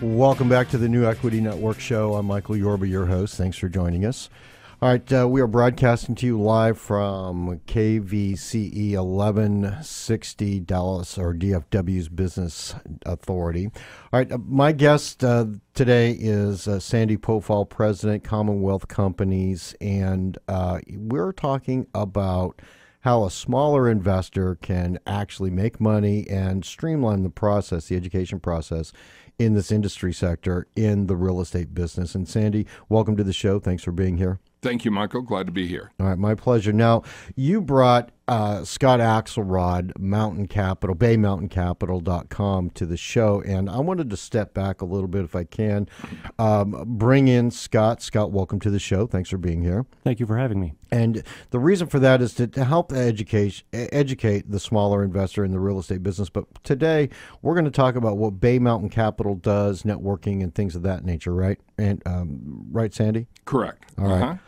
Welcome back to the New Equity Network show. I'm Michael Yorba, your host. Thanks for joining us. All right, we are broadcasting to you live from KVCE 1160 Dallas, or DFW's Business Authority. All right, my guest today is Sandy Pofahl, President, Commonwealth Companies, and we're talking about how a smaller investor can actually make money and streamline the process, the education process, in this industry sector in the real estate business. And Sandy, welcome to the show. Thanks for being here. Thank you, Michael. Glad to be here. All right, my pleasure. Now, you brought Scott Axelrod, BayMountainCapital.com to the show, and I wanted to step back a little bit if I can. Bring in Scott. Scott, welcome to the show. Thanks for being here. Thank you for having me. And the reason for that is to help educate the smaller investor in the real estate business. But today, we're going to talk about what Bay Mountain Capital does, networking, and things of that nature, right? And right, Sandy? Correct. All right.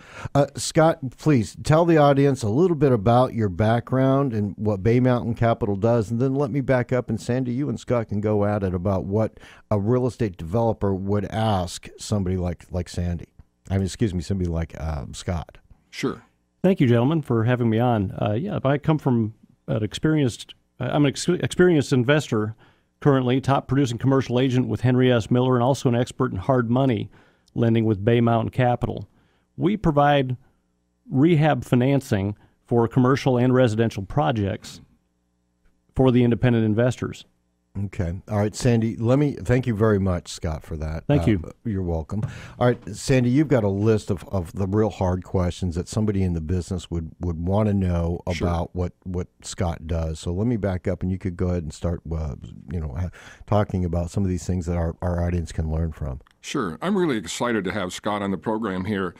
Scott, please tell the audience a little bit about your background and what Bay Mountain Capital does, and then let me back up, and Sandy, you and Scott can go at it about what a real estate developer would ask somebody like Sandy. Somebody like Scott. Sure. Thank you, gentlemen, for having me on. I come from I'm an experienced investor currently, top producing commercial agent with Henry S. Miller, and also an expert in hard money lending with Bay Mountain Capital. We provide rehab financing for commercial and residential projects for the independent investors. Okay. All right, Sandy, thank you very much, Scott, for that. Thank you. You're welcome. All right, Sandy, you've got a list of the real hard questions that somebody in the business would want to know about what Scott does. So let me back up, and you could go ahead and start talking about some of these things that our audience can learn from. Sure. I'm really excited to have Scott on the program here.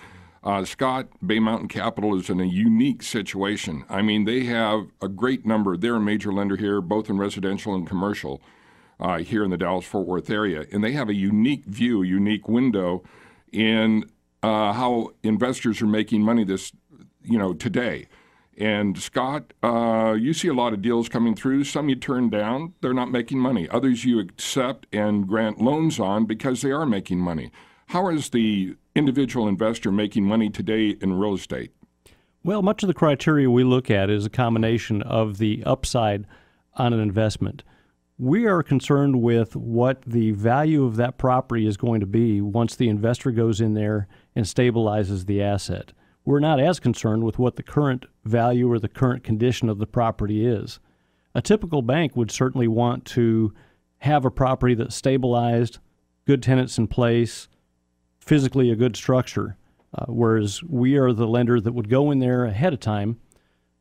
Scott, Bay Mountain Capital is in a unique situation. I mean, they have a great number. They're a major lender here, both in residential and commercial, here in the Dallas-Fort Worth area. And they have a unique view, unique window in how investors are making money today. And Scott, you see a lot of deals coming through. Some you turn down. They're not making money. Others you accept and grant loans on because they are making money. How is the individual investor making money today in real estate? Well, much of the criteria we look at is a combination of the upside on an investment. We are concerned with what the value of that property is going to be once the investor goes in there and stabilizes the asset. We're not as concerned with what the current value or the current condition of the property is. A typical bank would certainly want to have a property that's stabilized, good tenants in place, physically a good structure, whereas we are the lender that would go in there ahead of time,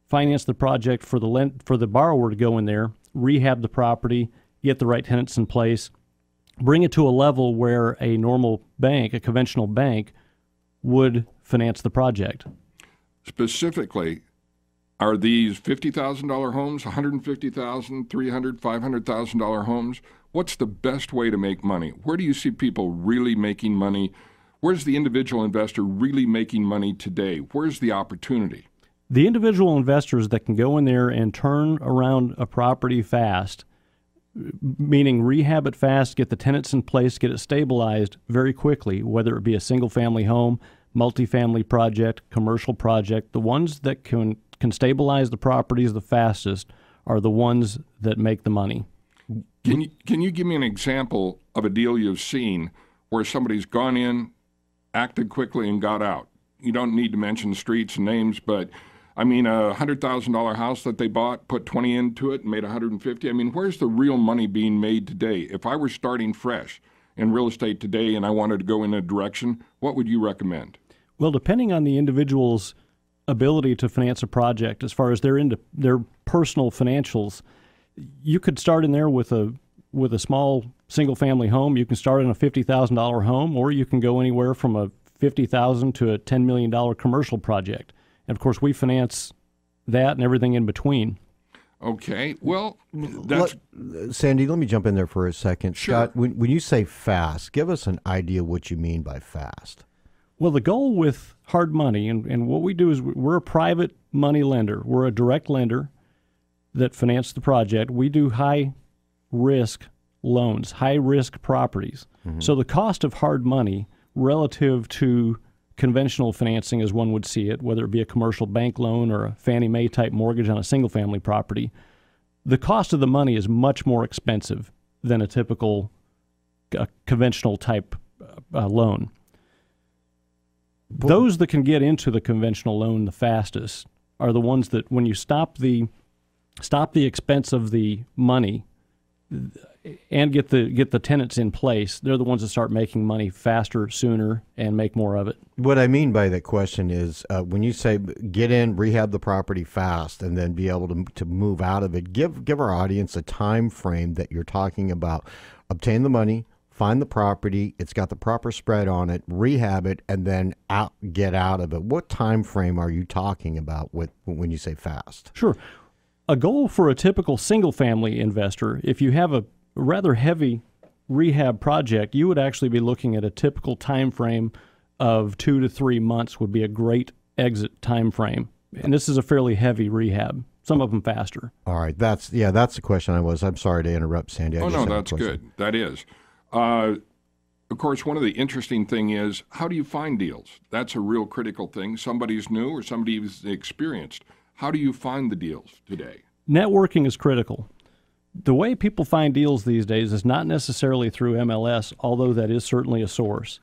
finance the project for the borrower to go in there, rehab the property, get the right tenants in place, bring it to a level where a normal bank, a conventional bank, would finance the project. Specifically, are these $50,000 homes, $150,000, $300,000, $500,000 homes? What's the best way to make money? Where do you see people really making money? Where's the individual investor really making money today? Where's the opportunity? The individual investors that can go in there and turn around a property fast, meaning rehab it fast, get the tenants in place, get it stabilized very quickly, whether it be a single-family home, multifamily project, commercial project, the ones that can stabilize the properties the fastest are the ones that make the money. Can you give me an example of a deal you've seen where somebody's gone in, acted quickly, and got out? You don't need to mention streets and names, but I mean, a $100,000 house that they bought, put 20 into it, and made 150. I mean, where's the real money being made today? If I were starting fresh in real estate today and I wanted to go in a direction, what would you recommend? Well, depending on the individual's ability to finance a project, as far as their personal financials, you could start in there with a small single-family home. You can start in a $50,000 home, or you can go anywhere from a $50,000 to a $10 million commercial project. And, of course, we finance that and everything in between. Okay. Well, Sandy, let me jump in there for a second. Sure. Scott, when you say fast, give us an idea what you mean by fast. Well, the goal with hard money, and what we do is we're a private money lender. We're a direct lender that finance the project. We do high-risk loans, high-risk properties. So the cost of hard money relative to conventional financing, as one would see it, whether it be a commercial bank loan or a Fannie Mae type mortgage on a single-family property, the cost of the money is much more expensive than a typical conventional type loan. Those that can get into the conventional loan the fastest are the ones that, when you stop the expense of the money and get the tenants in place, they're the ones that start making money faster, sooner, and make more of it. What I mean by that question is when you say get in, rehab the property fast, and then be able to move out of it, give our audience a time frame that you're talking about. Obtain the money, find the property, it's got the proper spread on it, rehab it, and then get out of it. What time frame are you talking about when you say fast? Sure. A goal for a typical single-family investor, if you have a rather heavy rehab project, you would actually be looking at a typical time frame of 2 to 3 months would be a great exit time frame. And this is a fairly heavy rehab, some of them faster. All right. That's the question I'm sorry to interrupt, Sandy. No, that's good. That is. Of course, one of the interesting thing is, how do you find deals? That's a real critical thing. Somebody's new or somebody's experienced. How do you find the deals today? Networking is critical. The way people find deals these days is not necessarily through MLS, although that is certainly a source.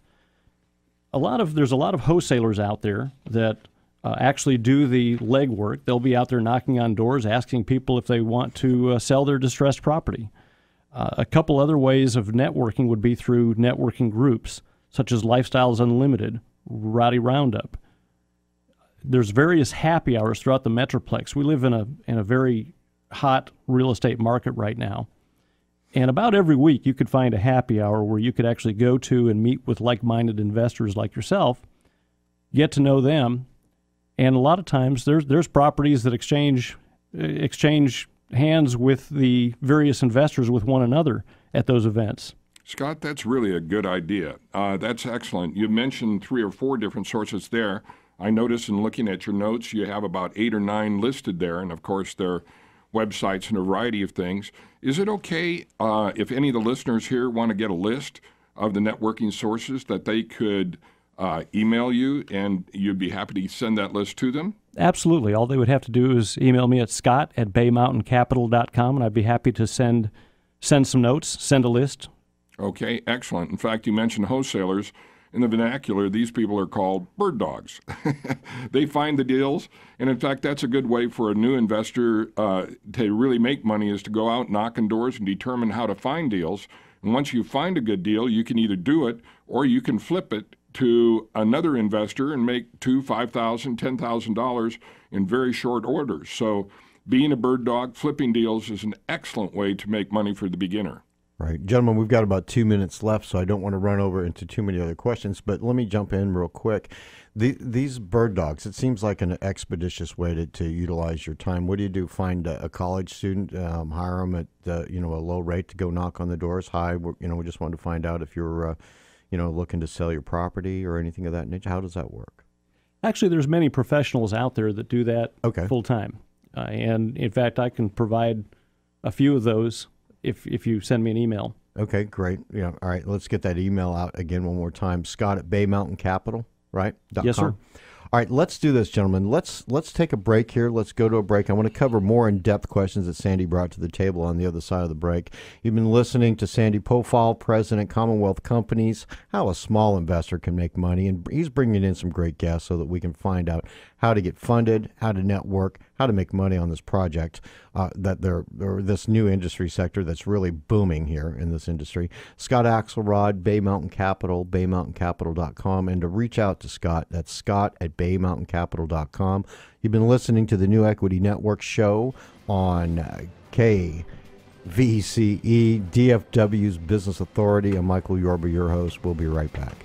There's a lot of wholesalers out there that actually do the legwork. They'll be out there knocking on doors, asking people if they want to sell their distressed property. A couple other ways of networking would be through networking groups, such as Lifestyles Unlimited, Rowdy Roundup. There's various happy hours throughout the Metroplex. We live in a very hot real estate market right now. And about every week you could find a happy hour where you could actually go to and meet with like-minded investors like yourself, get to know them, and a lot of times there's properties that exchange hands with the various investors with one another at those events. Scott, that's really a good idea. That's excellent. You mentioned 3 or 4 different sources there. I noticed in looking at your notes, you have about 8 or 9 listed there, and of course, they're websites and a variety of things. Is it okay if any of the listeners here want to get a list of the networking sources that they could email you, and you'd be happy to send that list to them? Absolutely. All they would have to do is email me at scott@baymountaincapital.com, and I'd be happy to send some notes, send a list. Okay, excellent. In fact, you mentioned wholesalers. In the vernacular, these people are called bird dogs. They find the deals, and in fact, that's a good way for a new investor to really make money, is to go out, knock on doors, and determine how to find deals. And once you find a good deal, you can either do it or you can flip it to another investor and make $2,000, $5,000, $10,000 in very short order. So being a bird dog, flipping deals is an excellent way to make money for the beginner. Right. Gentlemen, we've got about 2 minutes left, so I don't want to run over into too many other questions, but let me jump in real quick. These bird dogs, it seems like an expeditious way to utilize your time. What do you do? Find a college student, hire them at a low rate to go knock on the doors? Hi, we just wanted to find out if you're looking to sell your property or anything of that nature. How does that work? Actually, there's many professionals out there that do that full time. And in fact, I can provide a few of those if you send me an email. Okay, great. Yeah, all right. Let's get that email out again one more time. Scott at BayMountainCapital, right? Yes, sir. All right, let's do this, gentlemen. Let's take a break here. Let's go to a break. I want to cover more in-depth questions that Sandy brought to the table on the other side of the break. You've been listening to Sandy Pofahl, President, Commonwealth Companies, how a small investor can make money, and he's bringing in some great guests so that we can find out how to get funded, how to network, how to make money on this project, this new industry sector that's really booming here in this industry. Scott Axelrod, Bay Mountain Capital, baymountaincapital.com, and to reach out to Scott, that's Scott at baymountaincapital.com. You've been listening to the New Equity Network show on KVCE, DFW's Business Authority. I'm Michael Yorba, your host. We'll be right back.